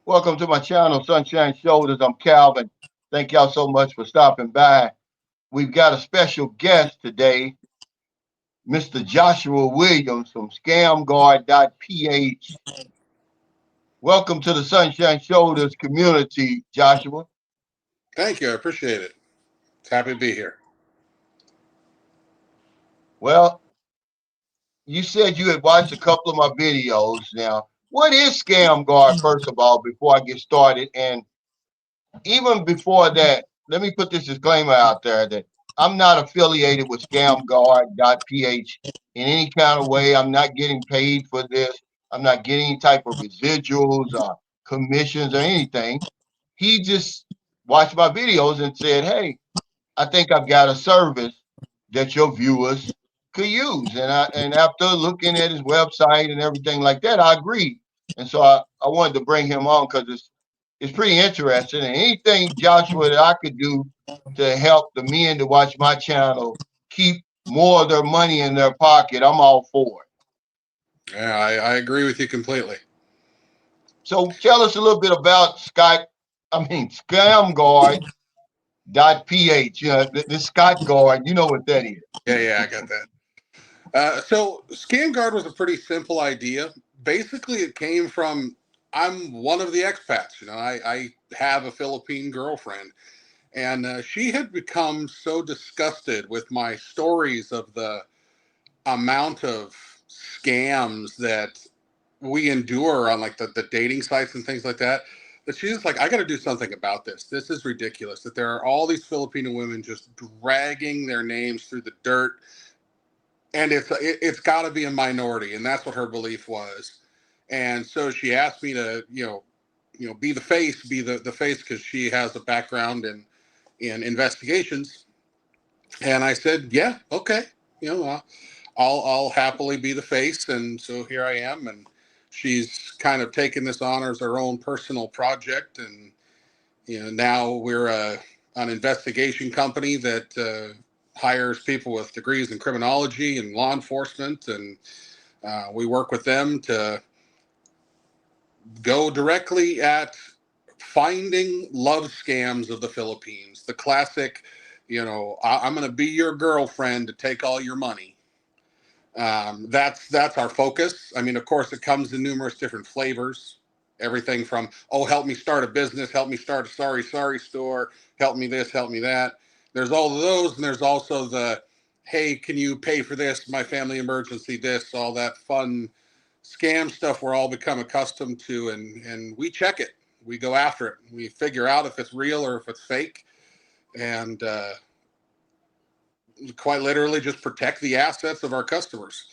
Welcome to my channel, Sunshine Shoulders. I'm Calvin. Thank y'all so much for stopping by. We've got a special guest today, Mr. Joshua Williams from Scamguard.ph. Welcome to the Sunshine Shoulders community, Joshua. Thank you. I appreciate it. It's happy to be here. Well, you said you had watched a couple of my videos. Now, what is Scamguard, first of all, before I get started? And even before that, let me put this disclaimer out there that I'm not affiliated with scamguard.ph in any kind of way. I'm not getting paid for this. I'm not getting any type of residuals or commissions or anything. He just watched my videos and said, hey, I think I've got a service that your viewers could use. And after looking at his website and everything like that, I agreed. And so I wanted to bring him on because it's pretty interesting. And anything, Joshua, that I could do to help the men to watch my channel keep more of their money in their pocket, I'm all for it. Yeah, I agree with you completely. So tell us a little bit about Scamguard.ph. This Scott Guard, you know what that is. Yeah, I got that. So Scamguard was a pretty simple idea. Basically, it came from I'm one of the expats. I have a Philippine girlfriend, and she had become so disgusted with my stories of the amount of scams that we endure on like the dating sites and things like that, that she's like, I got to do something about this. This is ridiculous that there are all these Filipino women just dragging their names through the dirt, and it's got to be a minority, and that's what her belief was. And so she asked me to be the face, be the face, because she has a background in investigations. And I said, yeah, okay, I'll happily be the face. And so here I am. And she's kind of taken this on as her own personal project. And now we're an investigation company that hires people with degrees in criminology and law enforcement, and we work with them to go directly at finding love scams of the Philippines. The classic, I'm going to be your girlfriend to take all your money. That's our focus. I mean, of course, it comes in numerous different flavors. Everything from, oh, help me start a business, help me start a sorry store, help me this, help me that. There's all of those, and there's also the, hey, can you pay for this, my family emergency, this, all that fun scam stuff we're all become accustomed to, and we check it. We go after it. We figure out if it's real or if it's fake, and quite literally just protect the assets of our customers.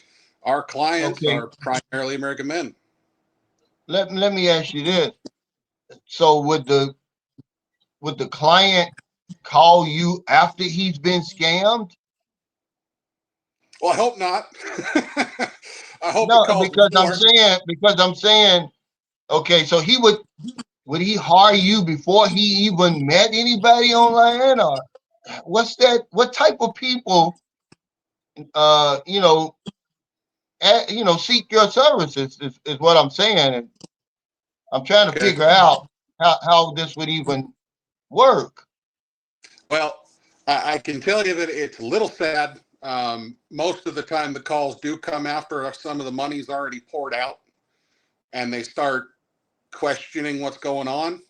Our clients Okay, are primarily American men. let me ask you this. So would the client call you after he's been scammed? Well, I hope not. I hope it No, calls before. because I'm saying, okay, so would he hire you before he even met anybody online, or what type of people uh you know seek your services is what I'm saying, and I'm trying to Okay. figure out how this would even work. Well, I can tell you that it's a little sad. Most of the time, the calls do come after some of the money's already poured out, and they start questioning what's going on.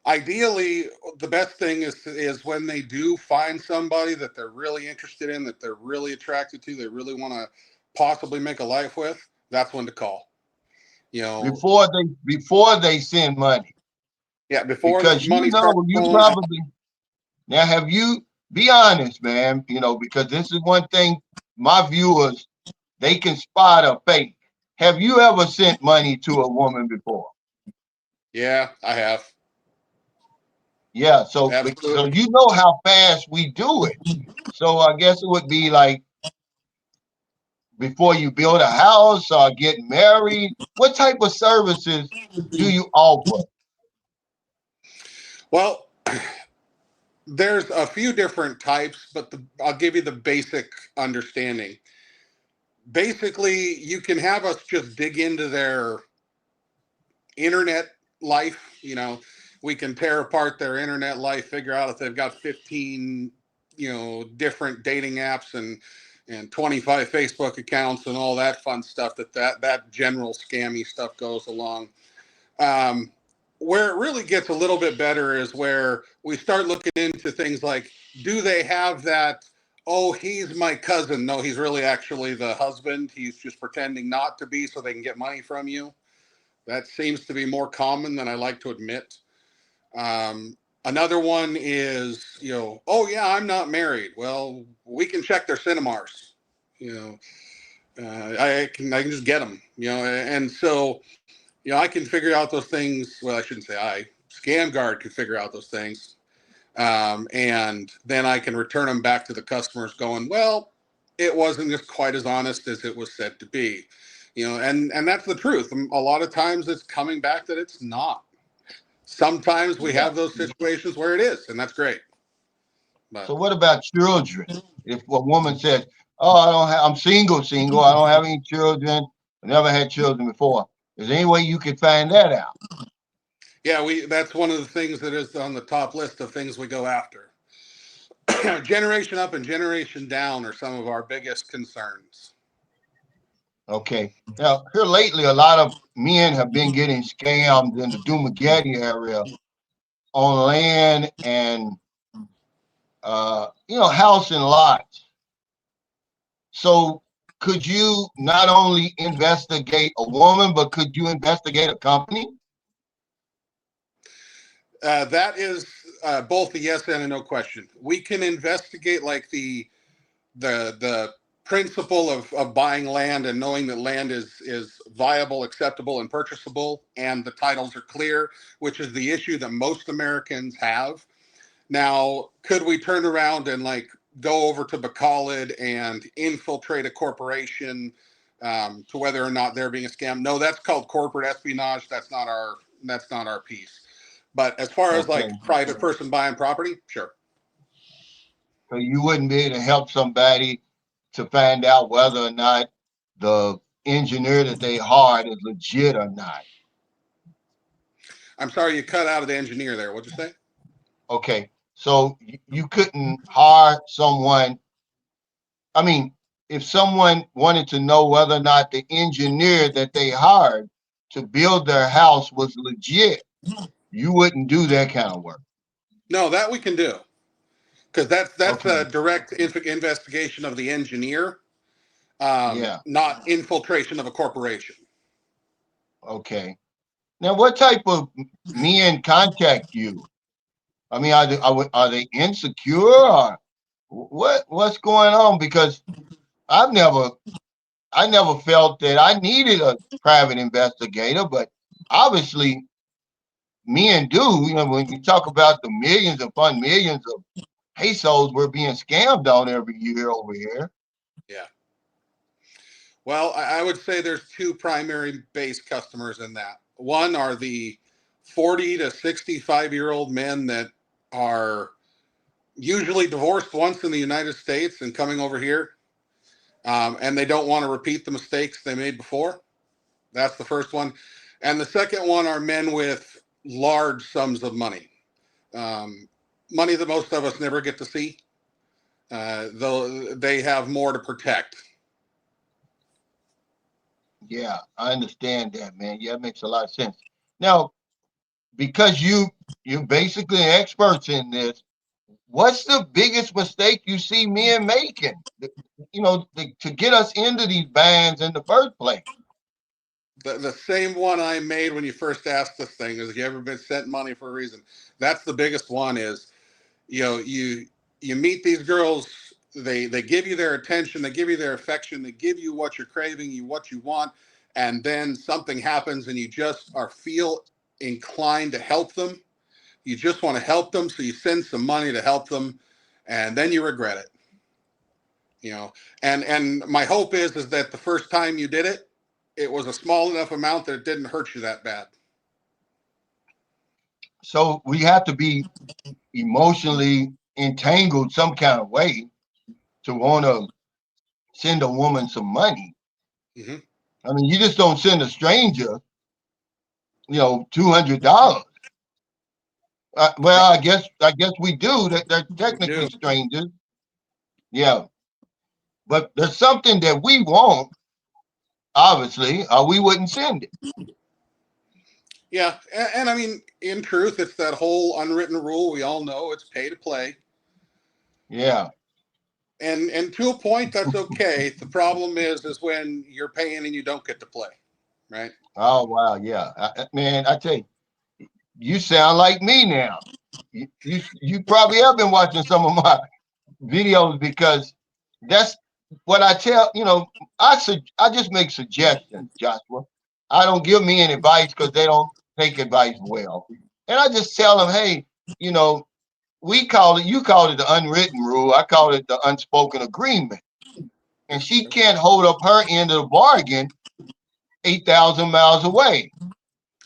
Ideally, the best thing is when they do find somebody that they're really interested in, that they're really attracted to, they really want to possibly make a life with. That's when to call. You know, Before they send money, yeah, before the because money starts you flowing out. probably now have you be honest, man, because this is one thing my viewers, they can spot a fake. Have you ever sent money to a woman before? Yeah, I have. Yeah, so Absolutely. you know how fast we do it. So I guess it would be like before you build a house or get married. What type of services do you offer? Well, there's a few different types, but I'll give you the basic understanding. Basically, you can have us just dig into their internet life. You know, we can tear apart their internet life, figure out if they've got 15, different dating apps and 25 Facebook accounts and all that fun stuff that general scammy stuff goes along. Um, where it really gets a little bit better is where we start looking into things like, do they have that, oh, he's my cousin? No, he's really actually the husband. He's just pretending not to be so they can get money from you. That seems to be more common than I like to admit. Another one is, oh yeah, I'm not married. Well, we can check their Cinemars. I can just get them. And so I can figure out those things. Well, I shouldn't say I. Scamguard can figure out those things, and then I can return them back to the customers, going, well, it wasn't just quite as honest as it was said to be. And that's the truth. A lot of times it's coming back that it's not. Sometimes we Yeah. have those situations where it is, and that's great. But So what about children? If a woman says, "Oh, I'm single, I don't have any children, I never had children before," is there any way you could find that out? yeah, that's one of the things that is on the top list of things we go after. Generation up and generation down are some of our biggest concerns. Okay. Now, here lately, a lot of men have been getting scammed in the Dumagetti area on land and house and lots. So could you not only investigate a woman, but could you investigate a company? That is both a yes and a no question. We can investigate like the principle of buying land and knowing that land is viable, acceptable, and purchasable, and the titles are clear, which is the issue that most Americans have. Now, could we turn around and like go over to Bacalid and infiltrate a corporation to whether or not they're being a scam? No, that's called corporate espionage. That's not our piece. But as far as Okay. like private person buying property, sure. So you wouldn't be able to help somebody to find out whether or not the engineer that they hired is legit or not. I'm sorry you cut out of the engineer there. What'd you say? Okay. So you couldn't hire someone. I mean, if someone wanted to know whether or not the engineer that they hired to build their house was legit, you wouldn't do that kind of work. No, that we can do because that's Okay. a direct investigation of the engineer, Yeah. not infiltration of a corporation. Okay. Now, what type of men contact you? I mean, are they insecure or what's going on? Because I've never I never felt that I needed a private investigator, but obviously men do. When you talk about the millions upon millions of pesos we're being scammed on every year over here. Yeah. Well, I would say there's two primary base customers in that. One are the 40 to 65-year-old men that are usually divorced once in the United States and coming over here, and they don't want to repeat the mistakes they made before. That's the first one. And the second one are men with large sums of money, um, money that most of us never get to see, though they have more to protect. Yeah, I understand that, man. Yeah, it makes a lot of sense. Now, because you're basically experts in this, what's the biggest mistake you see men making? To get us into these bands in the first place. The same one I made when you first asked this thing is, have you ever been sent money for a reason? That's the biggest one. Is you meet these girls, they give you their attention, they give you their affection, they give you what you're craving, what you want, and then something happens and you just are feel inclined to help them. You just want to help them, so you send some money to help them, and then you regret it. you know and my hope is that the first time you did it, it was a small enough amount that it didn't hurt you that bad. So we have to be emotionally entangled some kind of way to want to send a woman some money. Hmm. I mean, you just don't send a stranger. $200. Well, I guess we do. That they're We do. technically strangers. Yeah, but there's something that we want, obviously, or we wouldn't send it. Yeah, and I mean, in truth, it's that whole unwritten rule. We all know it's pay to play, Yeah. and to a point, that's okay. The problem is when you're paying and you don't get to play, right? Oh wow. Yeah. Man, I tell you, you sound like me now. You probably have been watching some of my videos because that's what I tell. I just make suggestions, Joshua. I don't give me any advice because they don't take advice well, and I just tell them, hey, you know, you call it the unwritten rule. I call it the unspoken agreement. And she can't hold up her end of the bargain 8,000 miles away.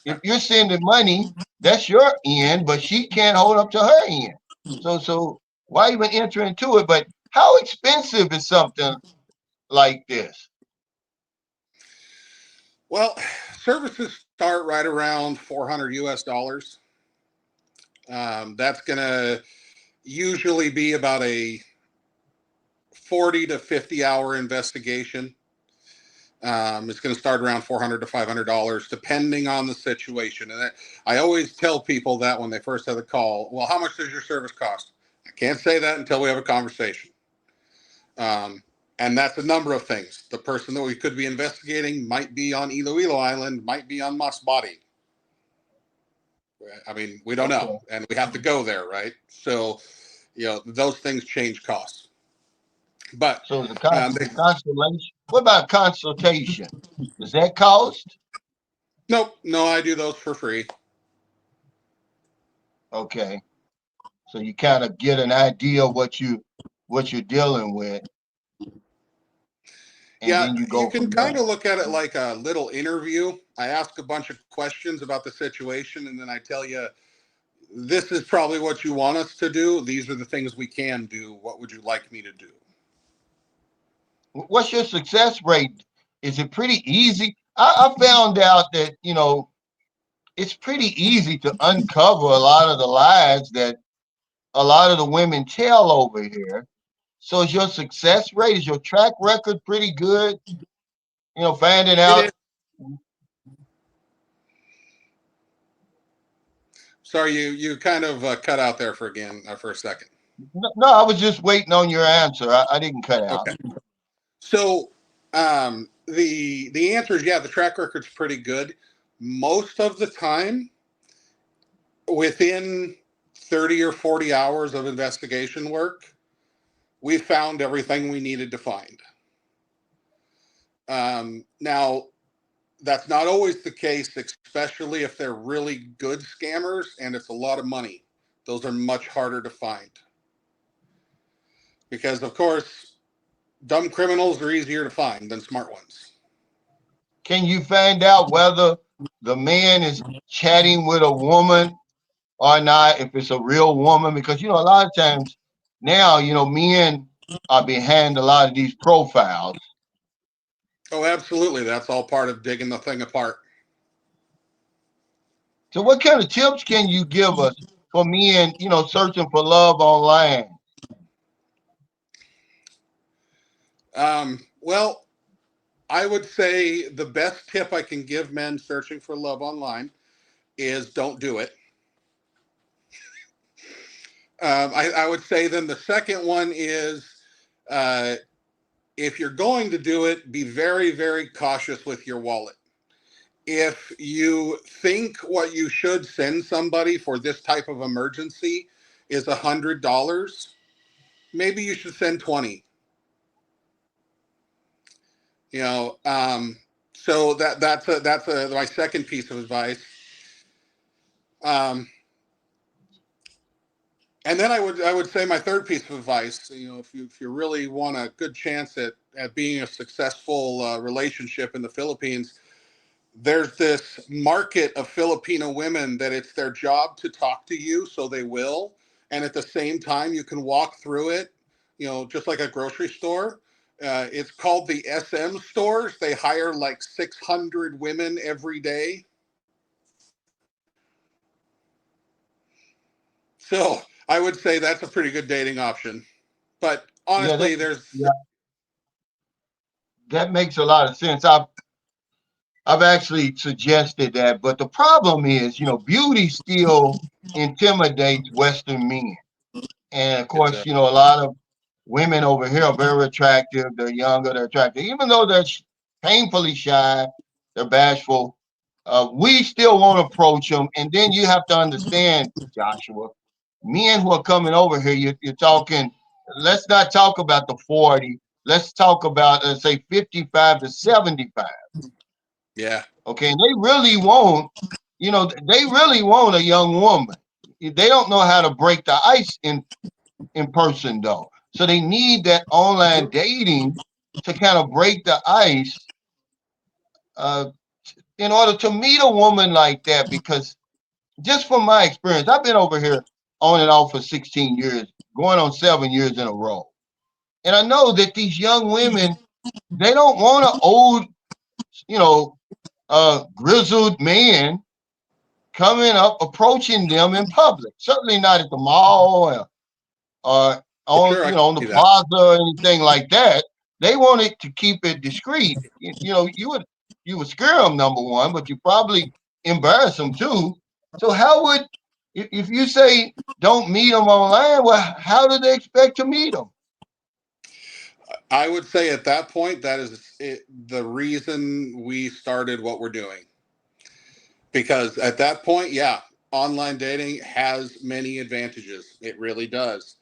If you're sending money, that's your end, but she can't hold up to her end. So why even enter into it? But how expensive is something like this? Well, services start right around 400 US dollars. That's gonna usually be about a 40 to 50 hour investigation. It's going to start around $400 to $500, depending on the situation. And I always tell people that when they first have the call. Well, how much does your service cost? I can't say that until we have a conversation. Um, and that's a number of things. The person that we could be investigating might be on Iloilo Island, might be on Masbate. I mean, we don't know, Okay. and we have to go there, right? So, those things change costs. But So the they, constellation. What about consultation? Does that cost? nope, no, I do those for free. Okay. So you kind of get an idea of what you're dealing with, and Yeah, then you you go can from kind there. of look at it like a little interview. I ask a bunch of questions about the situation, and then I tell you, this is probably what you want us to do. These are the things we can do. What would you like me to do? What's your success rate? Is it pretty easy? I found out that it's pretty easy to uncover a lot of the lies that a lot of the women tell over here. So is your success rate, is your track record pretty good? Finding It is. out. Sorry, you kind of cut out there for a second. No, I was just waiting on your answer. I didn't cut out. Okay. So the answer is yeah, the track record's pretty good. Most of the time, within 30 or 40 hours of investigation work, we found everything we needed to find. Now, that's not always the case, especially if they're really good scammers and it's a lot of money. Those are much harder to find because, of course, dumb criminals are easier to find than smart ones. Can you find out whether the man is chatting with a woman or not, if it's a real woman? Because a lot of times now, men are behind a lot of these profiles. Oh, absolutely. That's all part of digging the thing apart. So what kind of tips can you give us for men, searching for love online? Well, I would say the best tip I can give men searching for love online is don't do it. I would say then the second one is uh, if you're going to do it, be very, very cautious with your wallet. If you think what you should send somebody for this type of emergency is $100, maybe you should send 20. You know, so that's my second piece of advice. Um, and then I would say my third piece of advice. If you really want a good chance at being a successful relationship in the Philippines, there's this market of Filipino women that it's their job to talk to you, so they will. And at the same time, you can walk through it, just like a grocery store. It's called the SM stores. They hire like 600 women every day. So I would say that's a pretty good dating option. But Yeah, honestly, there's yeah, that makes a lot of sense. I've actually suggested that, but the problem is, beauty still intimidates Western men. And of it. course, a lot of women over here are very attractive. They're younger, they're attractive. Even though they're painfully shy, they're bashful, we still won't approach them. And then you have to understand, Joshua, men who are coming over here, you're talking, let's not talk about the 40. Let's talk about, let's say, 55 to 75. Yeah, Okay. And they really want a young woman. They don't know how to break the ice in person though. So they need that online dating to kind of break the ice uh, in order to meet a woman like that. Because just from my experience, I've been over here on and off for 16 years, going on 7 years in a row. And I know that these young women, they don't want an old, you know, grizzled man coming up, approaching them in public. Certainly not at the mall or on sure, I can on the see that. plaza or anything like that. They wanted to keep it discreet. You would scare them, number one, but you probably embarrass them too. So how would if you say don't meet them online? Well, how do they expect to meet them? I would say at that point, that is the reason we started what we're doing. Because at that point, yeah, online dating has many advantages. It really does.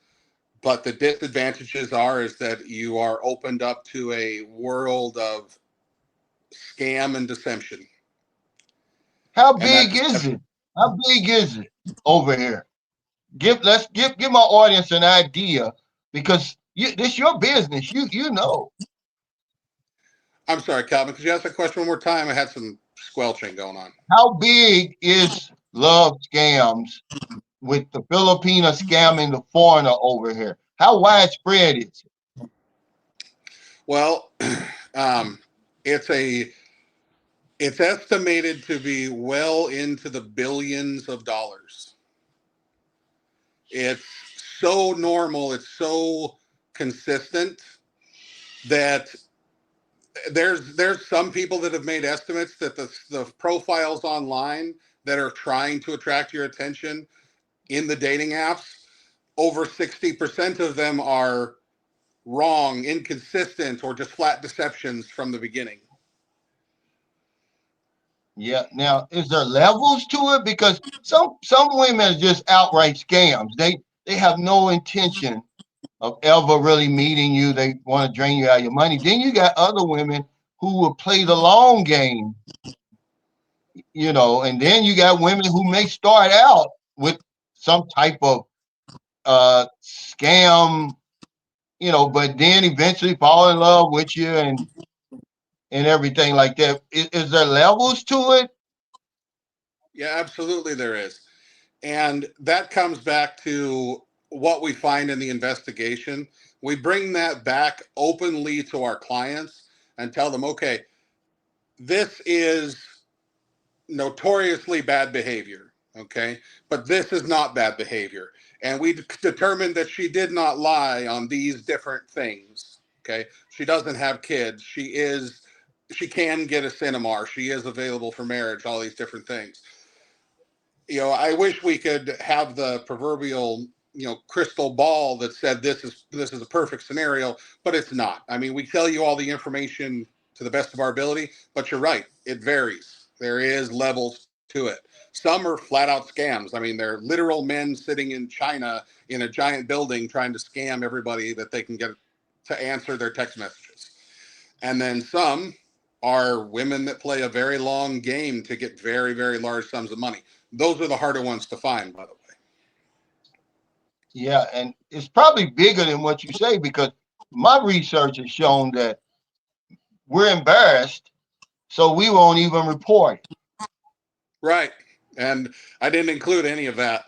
But the disadvantages are is that you are opened up to a world of scam and deception. How And that big is deception, it? How big is it over here? Let's give my audience an idea because this your business. You know. I'm sorry, Calvin, could you ask that question one more time? I had some squelching going on. How big is love scams with the Filipino scamming the foreigner over here? How widespread is it? Well, um, it's a it's estimated to be well into the billions of dollars. It's so normal, it's so consistent that there's some people that have made estimates that the profiles online that are trying to attract your attention in the dating apps, over 60% of them are wrong, inconsistent, or just flat deceptions from the beginning. Yeah. Now, is there levels to it? Because some women are just outright scams. They have no intention of ever really meeting you. They want to drain you out of your money. Then you got other women who will play the long game, and then you got women who may start out with some type of scam, but then eventually fall in love with you and everything like that. Is there levels to it? Yeah, absolutely there is. And that comes back to what we find in the investigation. We bring that back openly to our clients and tell them, okay, this is notoriously bad behavior. Okay. But this is not bad behavior. And we determined that she did not lie on these different things. Okay. She doesn't have kids. She can get a Cinemar. She is available for marriage, all these different things. I wish we could have the proverbial, crystal ball that said this is a perfect scenario, but it's not. I mean, we tell you all the information to the best of our ability, but you're right, it varies. There is levels to it. Some are flat out scams. I mean, they're literal men sitting in China in a giant building trying to scam everybody that they can get to answer their text messages. And then some are women that play a very long game to get very, very large sums of money. Those are the harder ones to find, by the way. Yeah, and it's probably bigger than what you say because my research has shown that we're embarrassed, so we won't even report it. Right. And I didn't include any of that.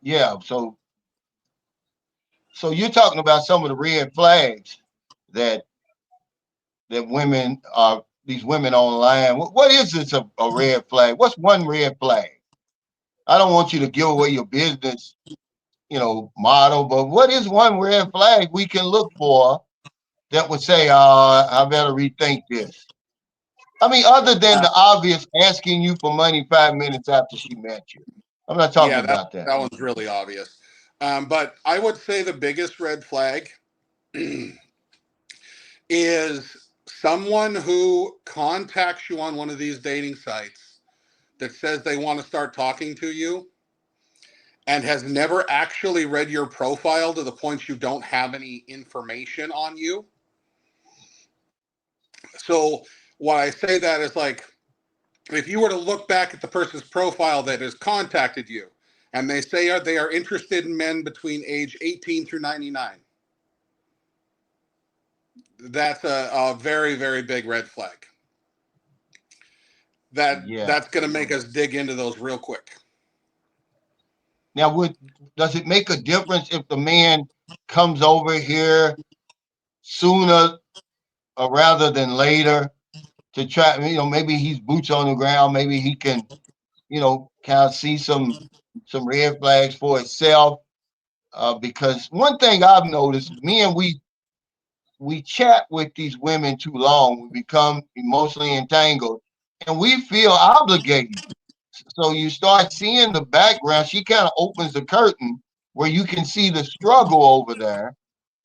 Yeah, so you're talking about some of the red flags that women are these women online. What is this a red flag? What's one red flag? I don't want you to give away your business, model, but what is one red flag we can look for that would say, I better rethink this? I mean, other than the obvious asking you for money 5 minutes after she met you. I'm not talking Yeah, that about that. that one's really obvious. But I would say the biggest red flag is someone who contacts you on one of these dating sites that says they want to start talking to you and has never actually read your profile to the point you don't have any information on you. So why I say that is like, if you were to look back at the person's profile that has contacted you and they say they are interested in men between age 18 through 99, that's a very, very big red flag. Yeah. That's going to make us dig into those real quick. Now, does it make a difference if the man comes over here sooner rather than later to try? Maybe he's boots on the ground. Maybe he can, kind of see some red flags for itself. Because one thing I've noticed, we chat with these women too long. We become emotionally entangled, and we feel obligated. So you start seeing the background. She kind of opens the curtain where you can see the struggle over there,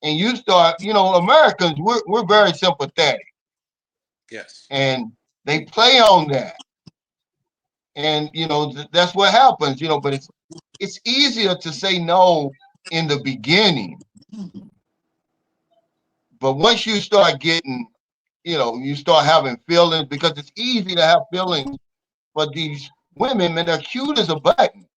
and you start. Americans, we're very sympathetic, Yes. and they play on that, and that's what happens. But it's easier to say no in the beginning, but once you start getting, you start having feelings, because it's easy to have feelings for these women, man. They're cute as a button.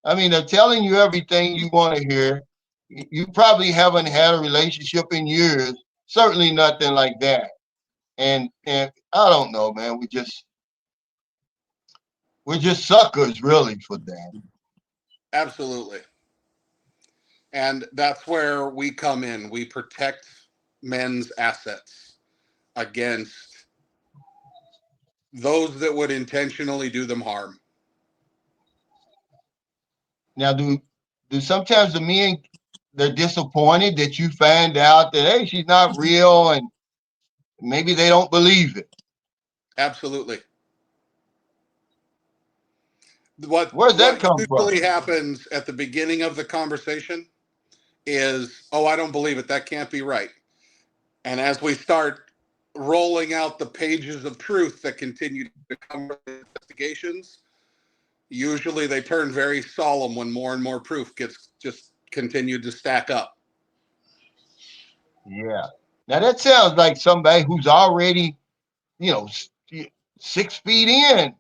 I mean, they're telling you everything you want to hear. You probably haven't had a relationship in years, certainly nothing like that. And I don't know, man. We're just suckers, really, for that. Absolutely. And that's where we come in. We protect men's assets against those that would intentionally do them harm. Now, do sometimes the men, they're disappointed that you find out that, hey, she's not real, and maybe they don't believe it. Absolutely. What Where's that what come from? usually happens at the beginning of the conversation is, "Oh, I don't believe it. That can't be right." And as we start rolling out the pages of truth that continue to come from the investigations, usually they turn very solemn when more and more proof gets just continued to stack up. Yeah. Now that sounds like somebody who's already, 6 feet in.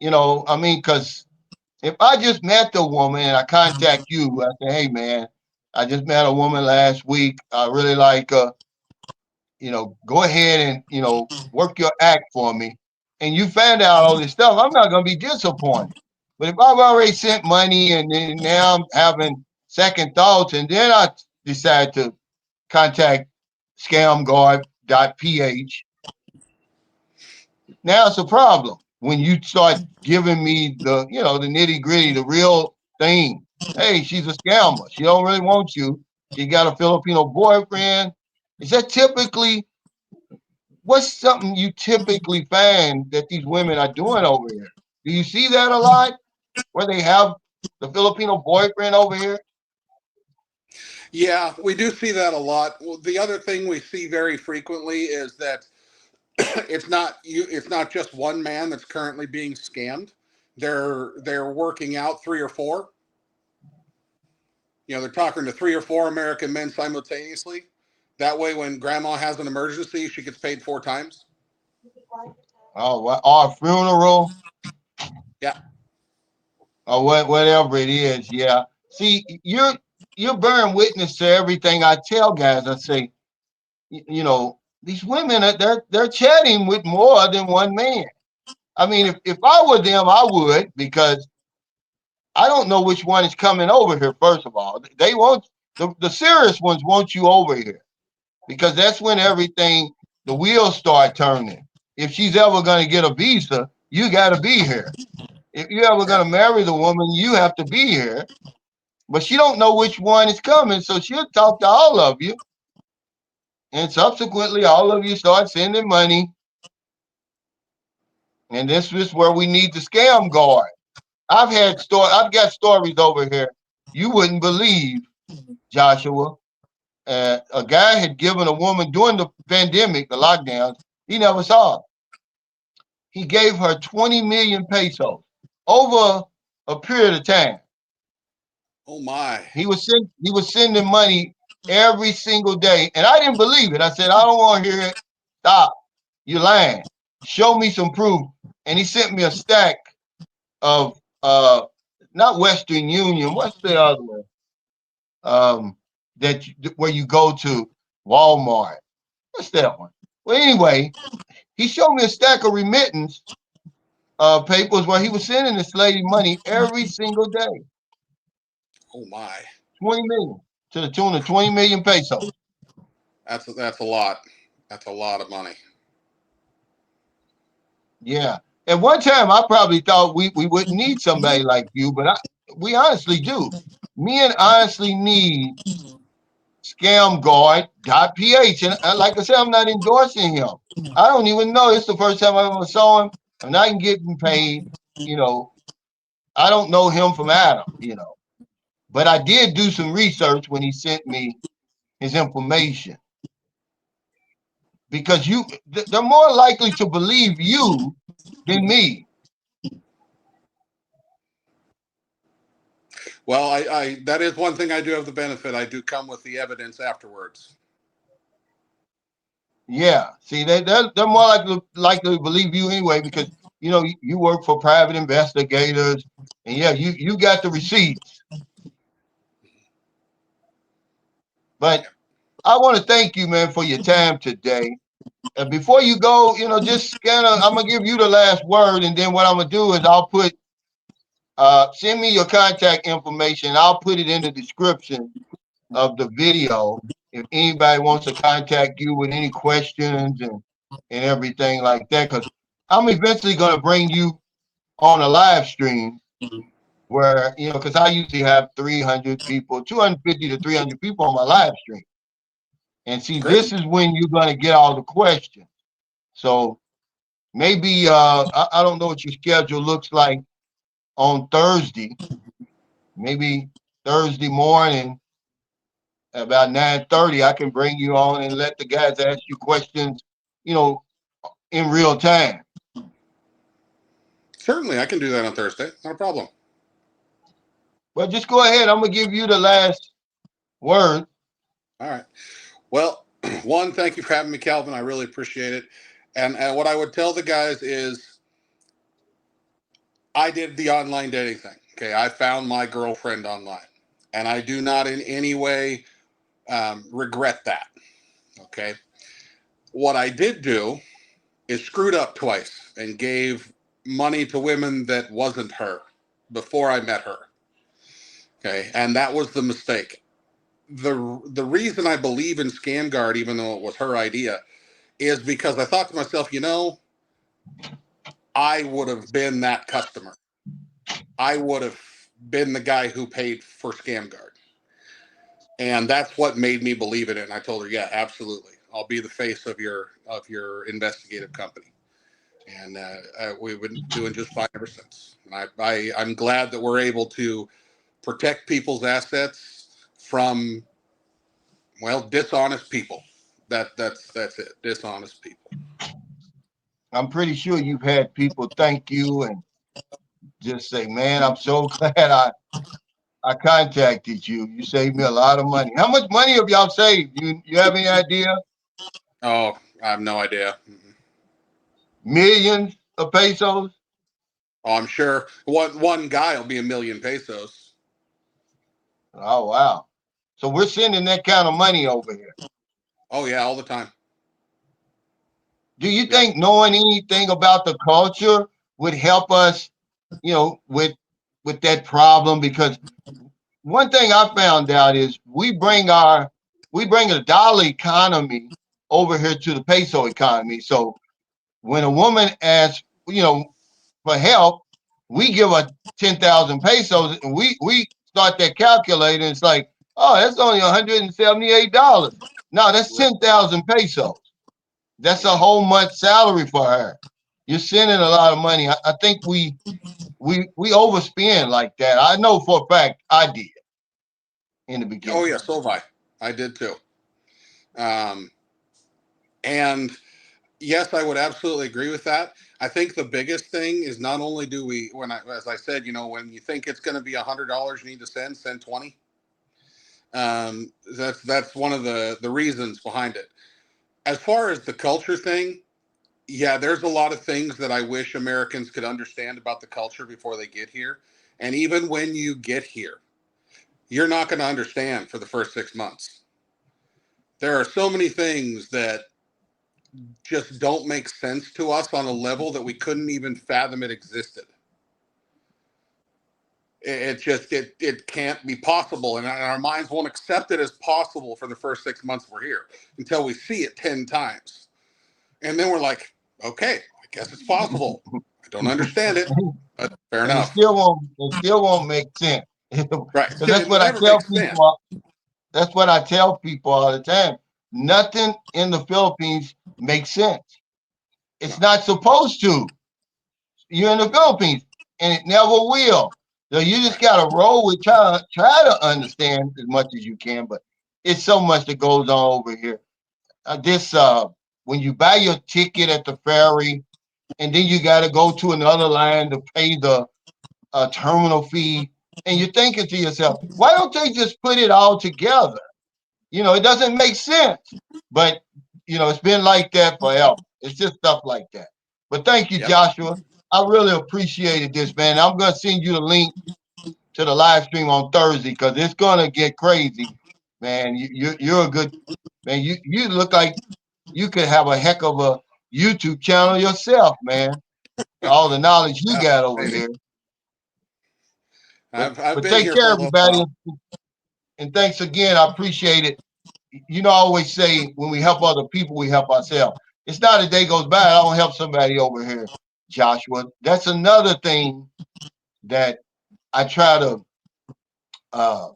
I mean, because if I just met the woman and I contact you, I say, hey, man, I just met a woman last week. I really like her. Go ahead and, work your act for me. And you find out all this stuff, I'm not going to be disappointed. But if I've already sent money and then now I'm having second thoughts, and then I decide to contact scamguard.ph, now it's a problem when you start giving me the nitty gritty, the real thing. Hey, she's a scammer. She don't really want you. She got a Filipino boyfriend. Is that typically what's something you typically find that these women are doing over here? Do you see that a lot where they have the Filipino boyfriend over here? Yeah, we do see that a lot. Well, the other thing we see very frequently is that it's not just one man that's currently being scammed. They're working out three or four. They're talking to three or four American men simultaneously. That way, when grandma has an emergency, she gets paid four times. Oh, or a funeral Yeah. or whatever it is. Yeah. See, you're bearing witness to everything I tell guys. I say, these women they're chatting with more than one man. I mean, if I were them, I would, because I don't know which one is coming over here. First of all, they want the serious ones want you over here, because that's when everything, the wheels start turning. If she's ever going to get a visa, you got to be here. If you're ever Yeah. gonna marry the woman, you have to be here. But she don't know which one is coming, so she'll talk to all of you, and subsequently, all of you start sending money. And this is where we need the scam guard. I've got stories over here you wouldn't believe, Joshua. A guy had given a woman during the pandemic, the lockdowns. He never saw her. He gave her 20 million pesos over a period of time. Oh my. He was sending money every single day, and I didn't believe it. I said, I don't want to hear it. Stop. You're lying. Show me some proof. And he sent me a stack of not Western Union. What's the other one? Where you go to Walmart. What's that one? Well, anyway, he showed me a stack of remittance papers where he was sending this lady money every single day. Oh my. 20 million to the tune of 20 million pesos. That's a lot. That's a lot of money. Yeah. At one time, I probably thought we wouldn't need somebody like you, but we honestly do. Me and honestly need Scamguard.ph. And like I said, I'm not endorsing him. I don't even know. It's the first time I ever saw him. I'm not getting paid. You know, I don't know him from Adam, But I did do some research when he sent me his information because they're more likely to believe you than me. Well, I that is one thing I do have the benefit. I do come with the evidence afterwards. Yeah. See, they're more likely to believe you anyway because you work for private investigators, and yeah, you got the receipts. But I want to thank you, man, for your time today. And before you go, just kind of, I'm gonna give you the last word, and then what I'm gonna do is I'll put send me your contact information. I'll put it in the description of the video if anybody wants to contact you with any questions and everything like that. Because I'm eventually gonna bring you on a live stream where because I usually have 300 people, 250 to 300 people on my live stream. And see, Great. this is when you're gonna get all the questions. So maybe I don't know what your schedule looks like on Thursday. Maybe Thursday morning about 9:30, I can bring you on and let the guys ask you questions, you know, in real time. Certainly, I can do that on Thursday. Not a problem. But just go ahead. I'm gonna give you the last word. All right. Well, one, thank you for having me, Calvin. I really appreciate it. And what I would tell the guys is I did the online dating thing. Okay. I found my girlfriend online, and I do not in any way regret that. Okay. What I did do is screwed up twice and gave money to women that wasn't her before I met her. Okay. And that was the mistake. The reason I believe in Scamguard, even though it was her idea, is because I thought to myself, I would have been that customer. I would have been the guy who paid for Scamguard. And that's what made me believe in it. And I told her, yeah, absolutely. I'll be the face of your investigative company. And we've been doing just fine ever since. And I'm glad that we're able to protect people's assets from, well, dishonest people. That's it. Dishonest people. I'm pretty sure you've had people thank you and just say, "Man, I'm so glad I contacted you. You saved me a lot of money." How much money have y'all saved? You have any idea? Oh, I have no idea. Millions of pesos? Oh, I'm sure one guy will be 1,000,000 pesos. Oh wow. So we're sending that kind of money over here. Oh yeah, all the time. Do you Yep. think knowing anything about the culture would help us, with that problem? Because one thing I found out is we bring a dollar economy over here to the peso economy. So when a woman asks, for help, we give a 10,000 pesos, and we start that calculator. It's like, oh, that's only $178. No, that's 10,000 pesos. That's a whole month's salary for her. You're sending a lot of money. I think we overspend like that. I know for a fact I did in the Oh beginning. yeah, so have I. I did too. Um, and yes, I would absolutely agree with that. I think the biggest thing is not only do we, as I said, when you think it's going to be $100 you need to send 20. That's one of the reasons behind it. As far as the culture thing, yeah, there's a lot of things that I wish Americans could understand about the culture before they get here. And even when you get here, you're not going to understand for the first 6 months. There are so many things that just don't make sense to us on a level that we couldn't even fathom it existed. It can't be possible, and our minds won't accept it as possible for the first 6 months we're here until we see it 10 times, and then we're like, okay, I guess it's possible. I don't understand it, but fair And enough. it still won't make sense. Right? Because It will never make sense. That's what I tell people all the time. Nothing in the Philippines makes sense. No. It's not supposed to. You're in the Philippines, and it never will. So you just Right. gotta roll with try to understand as much as you can, but it's so much that goes on over here. This when you buy your ticket at the ferry, and then you got to go to another line to pay the terminal fee, and you're thinking to yourself, why don't they just put it all together? It doesn't make sense. But it's been like that forever. It's just stuff like that. But thank you, Yep. Joshua. I really appreciated this, man. I'm gonna send you the link to the live stream on Thursday because it's gonna get crazy, man. You're a good man. You look like you could have a heck of a YouTube channel yourself, man. All the knowledge you Yeah, got over maybe. here. I've But been take here for care, a little while. everybody, and thanks again. I appreciate it. I always say when we help other people, we help ourselves. It's not a day goes by I don't help somebody over here, Joshua. That's another thing that I try to, uh,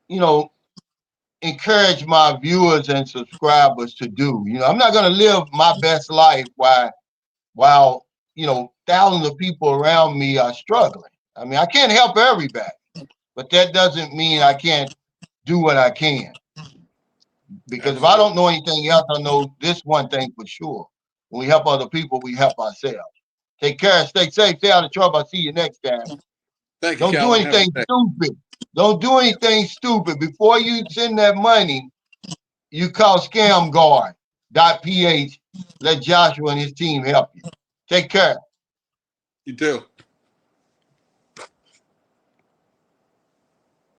you know, encourage my viewers and subscribers to do. I'm not going to live my best life while thousands of people around me are struggling. I mean, I can't help everybody, but that doesn't mean I can't do what I can. Because if I Absolutely. don't know anything else, I know this one thing for sure. When we help other people, we help ourselves. Take care, stay safe, stay out of trouble. I'll see you next time. Thank you, Don't do Calvin. Have a anything good day. stupid. Don't do anything stupid. Before you send that money, you call Scamguard.ph. Let Joshua and his team help you. Take care. You too.